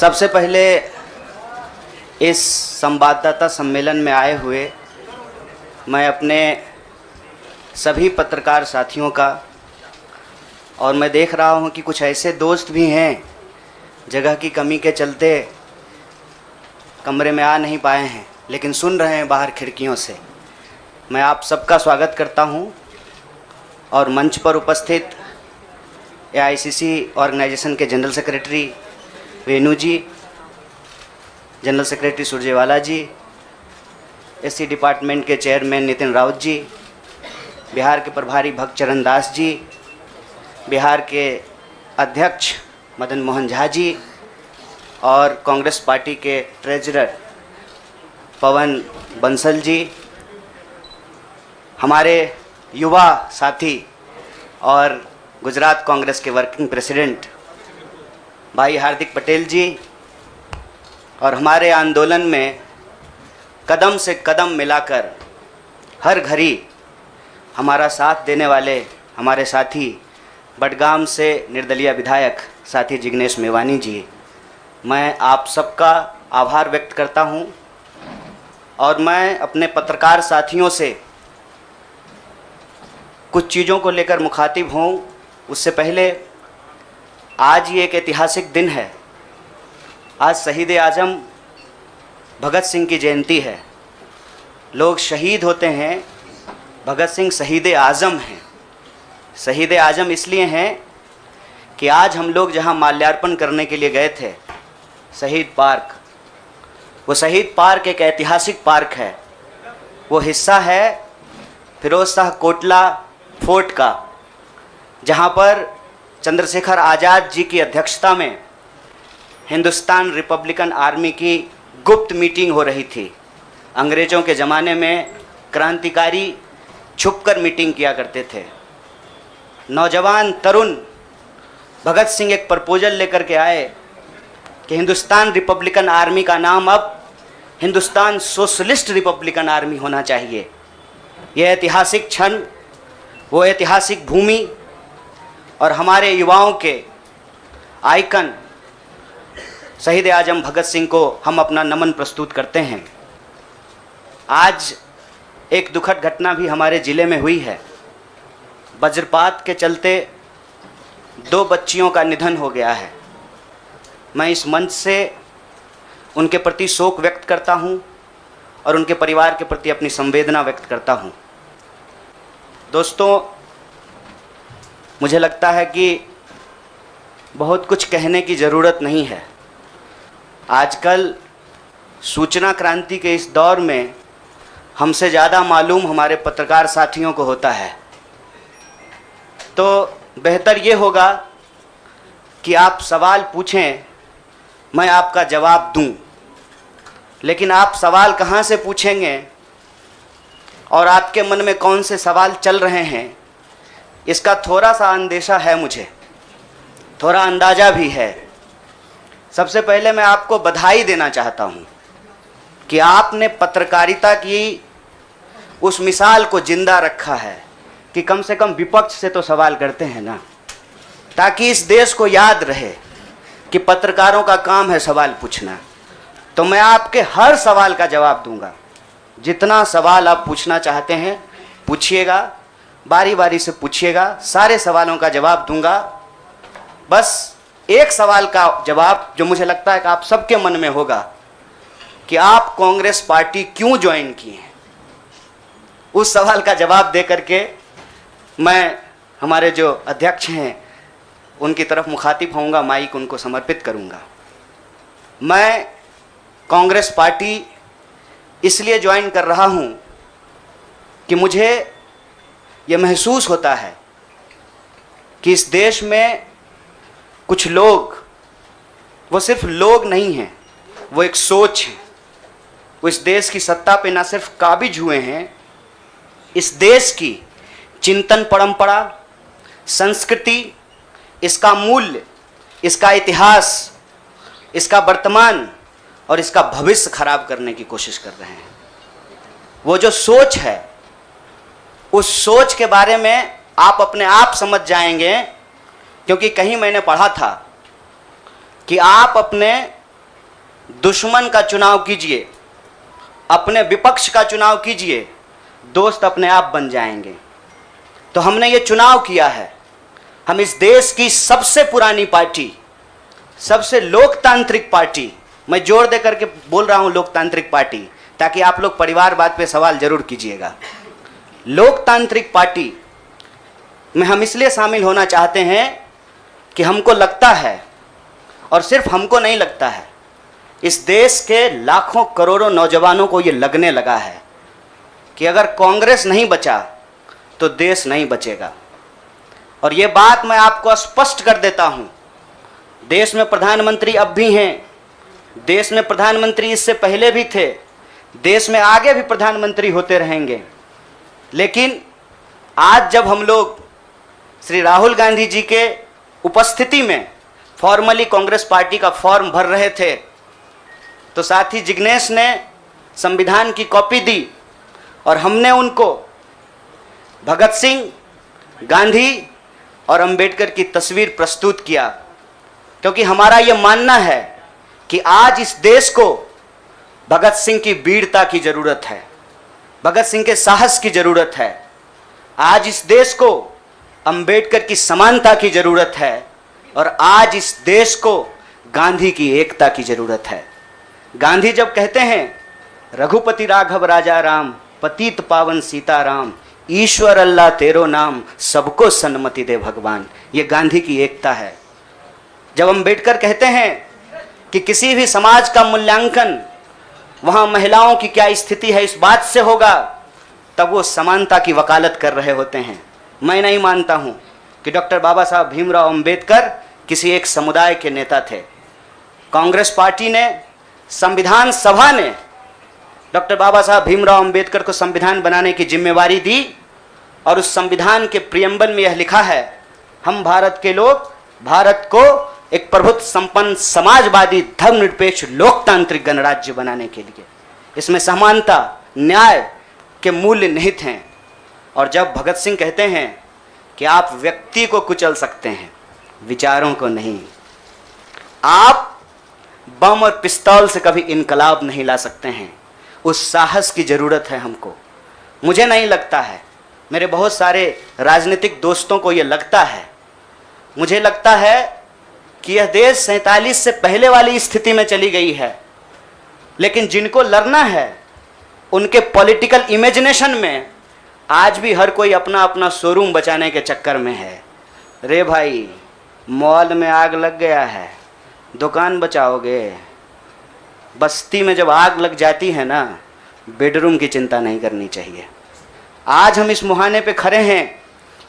सबसे पहले इस संवाददाता सम्मेलन में आए हुए मैं अपने सभी पत्रकार साथियों का, और मैं देख रहा हूं कि कुछ ऐसे दोस्त भी हैं जगह की कमी के चलते कमरे में आ नहीं पाए हैं लेकिन सुन रहे हैं बाहर खिड़कियों से। मैं आप सबका स्वागत करता हूं और मंच पर उपस्थित AICC ऑर्गेनाइजेशन के जनरल सेक्रेटरी वेणु जी, जनरल सेक्रेटरी सुरजेवाला जी, SC डिपार्टमेंट के चेयरमैन नितिन राउत जी, बिहार के प्रभारी भक्त चरण दास जी, बिहार के अध्यक्ष मदन मोहन झा जी और कांग्रेस पार्टी के ट्रेजरर पवन बंसल जी, हमारे युवा साथी और गुजरात कांग्रेस के वर्किंग प्रेसिडेंट भाई हार्दिक पटेल जी, और हमारे आंदोलन में कदम से कदम मिलाकर हर घड़ी हमारा साथ देने वाले हमारे साथी बडगाम से निर्दलीय विधायक साथी जिग्नेश मेवानी जी, मैं आप सबका आभार व्यक्त करता हूं। और मैं अपने पत्रकार साथियों से कुछ चीज़ों को लेकर मुखातिब हूं। उससे पहले आज ये एक ऐतिहासिक दिन है। आज शहीद आज़म भगत सिंह की जयंती है। लोग शहीद होते हैं, भगत सिंह शहीद आज़म हैं। शहीद आज़म इसलिए हैं कि आज हम लोग जहां माल्यार्पण करने के लिए गए थे, शहीद पार्क, वो शहीद पार्क एक ऐतिहासिक पार्क है। वो हिस्सा है फिरोज शाह कोटला फोर्ट का, जहां पर चंद्रशेखर आज़ाद जी की अध्यक्षता में हिंदुस्तान रिपब्लिकन आर्मी की गुप्त मीटिंग हो रही थी। अंग्रेज़ों के ज़माने में क्रांतिकारी छुपकर मीटिंग किया करते थे। नौजवान तरुण भगत सिंह एक प्रपोजल लेकर के आए कि हिंदुस्तान रिपब्लिकन आर्मी का नाम अब हिंदुस्तान सोशलिस्ट रिपब्लिकन आर्मी होना चाहिए। यह ऐतिहासिक क्षण, वो ऐतिहासिक भूमि और हमारे युवाओं के आइकन शहीद आज़म भगत सिंह को हम अपना नमन प्रस्तुत करते हैं। आज एक दुखद घटना भी हमारे ज़िले में हुई है। वज्रपात के चलते 2 बच्चियों का निधन हो गया है। मैं इस मंच से उनके प्रति शोक व्यक्त करता हूं और उनके परिवार के प्रति अपनी संवेदना व्यक्त करता हूं। दोस्तों, मुझे लगता है कि बहुत कुछ कहने की ज़रूरत नहीं है। आजकल सूचना क्रांति के इस दौर में हमसे ज़्यादा मालूम हमारे पत्रकार साथियों को होता है। तो बेहतर ये होगा कि आप सवाल पूछें, मैं आपका जवाब दूं। लेकिन आप सवाल कहाँ से पूछेंगे और आपके मन में कौन से सवाल चल रहे हैं, इसका थोड़ा सा अंदेशा है, मुझे थोड़ा अंदाज़ा भी है। सबसे पहले मैं आपको बधाई देना चाहता हूं कि आपने पत्रकारिता की उस मिसाल को जिंदा रखा है कि कम से कम विपक्ष से तो सवाल करते हैं ना, ताकि इस देश को याद रहे कि पत्रकारों का काम है सवाल पूछना। तो मैं आपके हर सवाल का जवाब दूंगा। जितना सवाल आप पूछना चाहते हैं पूछिएगा, बारी बारी से पूछिएगा, सारे सवालों का जवाब दूंगा। बस एक सवाल का जवाब जो मुझे लगता है कि आप सबके मन में होगा कि आप कांग्रेस पार्टी क्यों ज्वाइन किए हैं, उस सवाल का जवाब दे करके मैं हमारे जो अध्यक्ष हैं उनकी तरफ मुखातिब होऊंगा, माइक उनको समर्पित करूंगा। मैं कांग्रेस पार्टी इसलिए ज्वाइन कर रहा हूं कि मुझे ये महसूस होता है कि इस देश में कुछ लोग, वो सिर्फ लोग नहीं हैं, वो एक सोच है। वो इस देश की सत्ता पे ना सिर्फ काबिज हुए हैं, इस देश की चिंतन परंपरा, संस्कृति, इसका मूल्य, इसका इतिहास, इसका वर्तमान और इसका भविष्य खराब करने की कोशिश कर रहे हैं। वो जो सोच है, उस सोच के बारे में आप अपने आप समझ जाएंगे, क्योंकि कहीं मैंने पढ़ा था कि आप अपने दुश्मन का चुनाव कीजिए, अपने विपक्ष का चुनाव कीजिए, दोस्त अपने आप बन जाएंगे। तो हमने ये चुनाव किया है। हम इस देश की सबसे पुरानी पार्टी, सबसे लोकतांत्रिक पार्टी, मैं जोर दे करके बोल रहा हूं लोकतांत्रिक पार्टी, ताकि आप लोग परिवारवाद पे सवाल जरूर कीजिएगा। लोकतांत्रिक पार्टी में हम इसलिए शामिल होना चाहते हैं कि हमको लगता है, और सिर्फ हमको नहीं लगता है, इस देश के लाखों करोड़ों नौजवानों को ये लगने लगा है कि अगर कांग्रेस नहीं बचा तो देश नहीं बचेगा। और ये बात मैं आपको स्पष्ट कर देता हूं, देश में प्रधानमंत्री अब भी हैं, देश में प्रधानमंत्री इससे पहले भी थे, देश में आगे भी प्रधानमंत्री होते रहेंगे। लेकिन आज जब हम लोग श्री राहुल गांधी जी के उपस्थिति में फॉर्मली कांग्रेस पार्टी का फॉर्म भर रहे थे, तो साथी जिग्नेश ने संविधान की कॉपी दी और हमने उनको भगत सिंह, गांधी और अंबेडकर की तस्वीर प्रस्तुत किया, क्योंकि हमारा यह मानना है कि आज इस देश को भगत सिंह की वीरता की जरूरत है, भगत सिंह के साहस की जरूरत है। आज इस देश को अंबेडकर की समानता की जरूरत है, और आज इस देश को गांधी की एकता की जरूरत है। गांधी जब कहते हैं रघुपति राघव राजा राम, पतित पावन सीताराम, ईश्वर अल्लाह तेरो नाम, सबको सन्मति दे भगवान, ये गांधी की एकता है। जब अंबेडकर कहते हैं कि किसी भी समाज का मूल्यांकन वहां महिलाओं की क्या स्थिति है इस बात से होगा, तब वो समानता की वकालत कर रहे होते हैं। मैं नहीं मानता हूं कि डॉक्टर बाबा साहब भीमराव अंबेडकर किसी एक समुदाय के नेता थे। कांग्रेस पार्टी ने, संविधान सभा ने डॉक्टर बाबा साहब भीमराव अंबेडकर को संविधान बनाने की जिम्मेवारी दी, और उस संविधान के प्रियम्बल में यह लिखा है, हम भारत के लोग भारत को एक प्रभुत्व संपन्न समाजवादी धर्मनिरपेक्ष लोकतांत्रिक गणराज्य बनाने के लिए, इसमें समानता न्याय के मूल्य निहित हैं। और जब भगत सिंह कहते हैं कि आप व्यक्ति को कुचल सकते हैं, विचारों को नहीं, आप बम और पिस्तौल से कभी इनकलाब नहीं ला सकते हैं, उस साहस की जरूरत है हमको। मुझे नहीं लगता है, मेरे बहुत सारे राजनीतिक दोस्तों को यह लगता है। मुझे लगता है कि यह देश 47 से पहले वाली स्थिति में चली गई है, लेकिन जिनको लड़ना है उनके पॉलिटिकल इमेजिनेशन में आज भी हर कोई अपना अपना शोरूम बचाने के चक्कर में है। रे भाई, मॉल में आग लग गया है, दुकान बचाओगे? बस्ती में जब आग लग जाती है ना, बेडरूम की चिंता नहीं करनी चाहिए। आज हम इस मुहाने पे खड़े हैं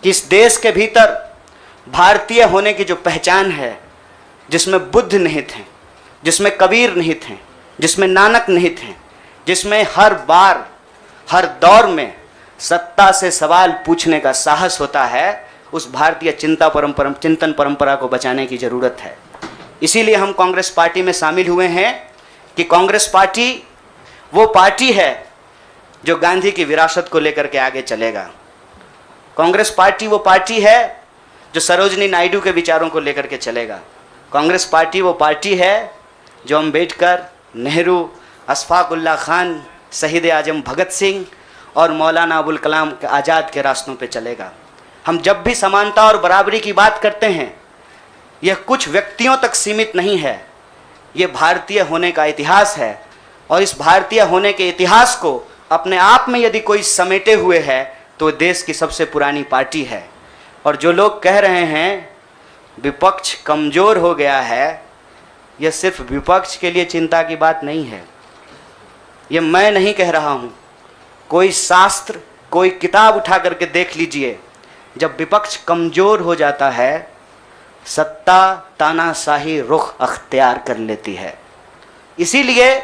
कि इस देश के भीतर भारतीय होने की जो पहचान है, जिसमें बुद्ध निहित हैं, जिसमें कबीर निहित हैं, जिसमें नानक निहित हैं, जिसमें हर बार हर दौर में सत्ता से सवाल पूछने का साहस होता है, उस भारतीय चिंतन परंपरा को बचाने की जरूरत है। इसीलिए हम कांग्रेस पार्टी में शामिल हुए हैं कि कांग्रेस पार्टी वो पार्टी है जो गांधी की विरासत को लेकर के आगे चलेगा। कांग्रेस पार्टी वो पार्टी है जो सरोजनी नायडू के विचारों को लेकर के चलेगा। कांग्रेस पार्टी वो पार्टी है जो अंबेडकर, नेहरू, अशफाक उल्लाह खान, शहीद आजम भगत सिंह और मौलाना अबुल कलाम आज़ाद के रास्तों पे चलेगा। हम जब भी समानता और बराबरी की बात करते हैं, यह कुछ व्यक्तियों तक सीमित नहीं है, ये भारतीय होने का इतिहास है। और इस भारतीय होने के इतिहास को अपने आप में यदि कोई समेटे हुए है तो देश की सबसे पुरानी पार्टी है। और जो लोग कह रहे हैं विपक्ष कमज़ोर हो गया है, यह सिर्फ विपक्ष के लिए चिंता की बात नहीं है। ये मैं नहीं कह रहा हूँ, कोई शास्त्र, कोई किताब उठा करके देख लीजिए। जब विपक्ष कमज़ोर हो जाता है, सत्ता तानाशाही रुख अख्तियार कर लेती है। इसीलिए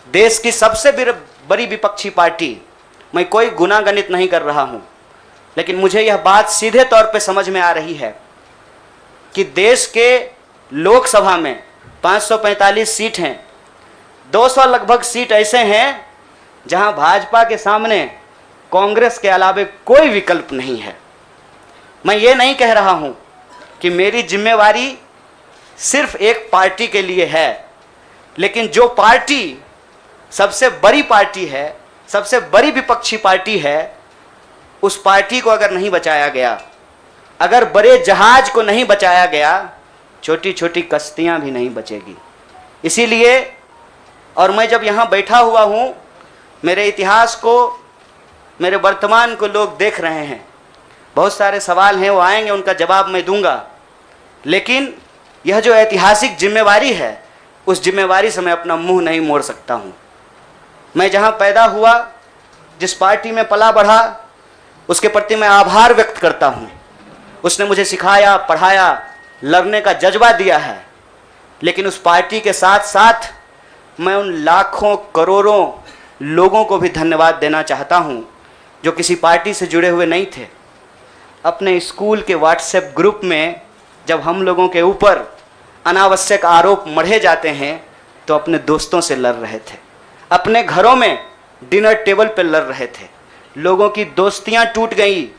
देश की सबसे बड़ी विपक्षी पार्टी, मैं कोई गुनागणित नहीं कर रहा हूँ, लेकिन मुझे यह बात सीधे तौर पे समझ में आ रही है कि देश के लोकसभा में 545 सीट हैं, 200 लगभग सीट ऐसे हैं जहां भाजपा के सामने कांग्रेस के अलावे कोई विकल्प नहीं है। मैं ये नहीं कह रहा हूं कि मेरी जिम्मेवारी सिर्फ एक पार्टी के लिए है, लेकिन जो पार्टी सबसे बड़ी पार्टी है, सबसे बड़ी विपक्षी पार्टी है, उस पार्टी को अगर नहीं बचाया गया, अगर बड़े जहाज को नहीं बचाया गया, छोटी छोटी कश्तियां भी नहीं बचेगी। इसीलिए, और मैं जब यहाँ बैठा हुआ हूँ, मेरे इतिहास को, मेरे वर्तमान को लोग देख रहे हैं। बहुत सारे सवाल हैं, वो आएंगे, उनका जवाब मैं दूंगा। लेकिन यह जो ऐतिहासिक जिम्मेवारी है, उस जिम्मेवारी से मैं अपना मुंह नहीं मोड़ सकता हूँ। मैं जहाँ पैदा हुआ, जिस पार्टी में पला बढ़ा, उसके प्रति मैं आभार व्यक्त करता हूँ। उसने मुझे सिखाया, पढ़ाया, लड़ने का जज्बा दिया है। लेकिन उस पार्टी के साथ साथ मैं उन लाखों करोड़ों लोगों को भी धन्यवाद देना चाहता हूँ जो किसी पार्टी से जुड़े हुए नहीं थे। अपने स्कूल के व्हाट्सएप ग्रुप में जब हम लोगों के ऊपर अनावश्यक आरोप मढ़े जाते हैं तो अपने दोस्तों से लड़ रहे थे, अपने घरों में डिनर टेबल पर लड़ रहे थे। लोगों की दोस्तियां टूट गई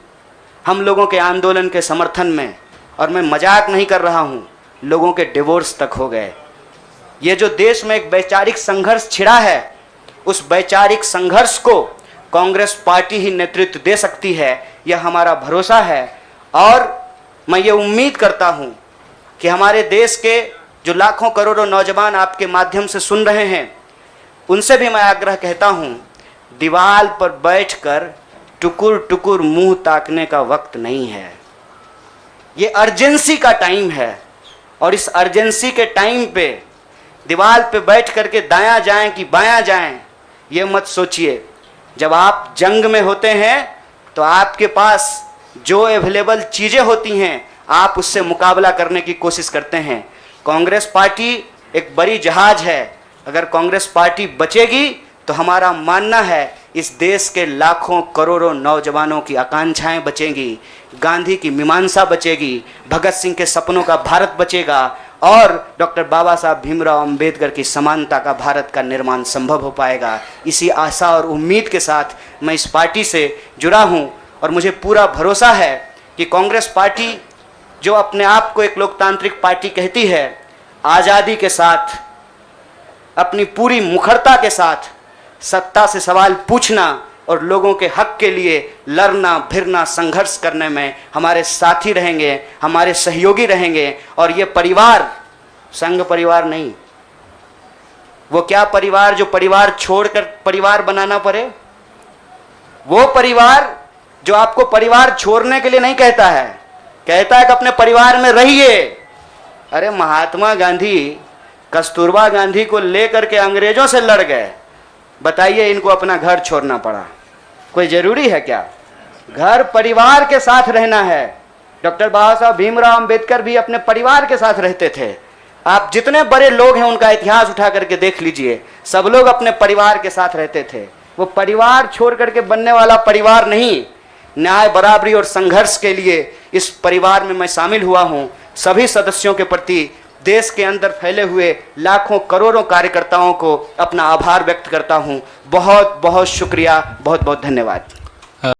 हम लोगों के आंदोलन के समर्थन में, और मैं मजाक नहीं कर रहा हूं, लोगों के डिवोर्स तक हो गए। ये जो देश में एक वैचारिक संघर्ष छिड़ा है, उस वैचारिक संघर्ष को कांग्रेस पार्टी ही नेतृत्व दे सकती है, यह हमारा भरोसा है। और मैं ये उम्मीद करता हूँ कि हमारे देश के जो लाखों करोड़ों नौजवान आपके माध्यम से सुन रहे हैं, उनसे भी मैं आग्रह कहता हूँ, दीवार पर बैठकर टुकुर टुकुर मुंह ताकने का वक्त नहीं है। ये अर्जेंसी का टाइम है, और इस अर्जेंसी के टाइम पे दीवार पे बैठ करके दायां जाएं कि बायां जाएं, ये मत सोचिए। जब आप जंग में होते हैं तो आपके पास जो अवेलेबल चीज़ें होती हैं, आप उससे मुकाबला करने की कोशिश करते हैं। कांग्रेस पार्टी एक बड़ी जहाज है। अगर कांग्रेस पार्टी बचेगी तो हमारा मानना है इस देश के लाखों करोड़ों नौजवानों की आकांक्षाएं बचेंगी, गांधी की मीमांसा बचेगी, भगत सिंह के सपनों का भारत बचेगा, और डॉक्टर बाबा साहब भीमराव अंबेडकर की समानता का भारत का निर्माण संभव हो पाएगा। इसी आशा और उम्मीद के साथ मैं इस पार्टी से जुड़ा हूं, और मुझे पूरा भरोसा है कि कांग्रेस पार्टी जो अपने आप को एक लोकतांत्रिक पार्टी कहती है, आज़ादी के साथ, अपनी पूरी मुखरता के साथ सत्ता से सवाल पूछना और लोगों के हक के लिए लड़ना भिड़ना संघर्ष करने में हमारे साथी रहेंगे, हमारे सहयोगी रहेंगे। और ये परिवार संघ परिवार नहीं, वो क्या परिवार जो परिवार छोड़कर परिवार बनाना पड़े, वो परिवार जो आपको परिवार छोड़ने के लिए नहीं कहता है, कहता है कि अपने परिवार में रहिए। अरे महात्मा गांधी कस्तूरबा गांधी को लेकर के अंग्रेजों से लड़ गए, बताइए इनको अपना घर छोड़ना पड़ा। कोई जरूरी है क्या? घर परिवार के साथ रहना है। डॉक्टर बाबा साहब भीमराव अंबेडकर भी अपने परिवार के साथ रहते थे। आप जितने बड़े लोग हैं उनका इतिहास उठा करके देख लीजिए, सब लोग अपने परिवार के साथ रहते थे। वो परिवार छोड़ करके बनने वाला परिवार नहीं। न्याय, बराबरी और संघर्ष के लिए इस परिवार में मैं शामिल हुआ हूं। सभी सदस्यों के प्रति, देश के अंदर फैले हुए लाखों करोड़ों कार्यकर्ताओं को अपना आभार व्यक्त करता हूं। बहुत बहुत शुक्रिया, बहुत बहुत धन्यवाद।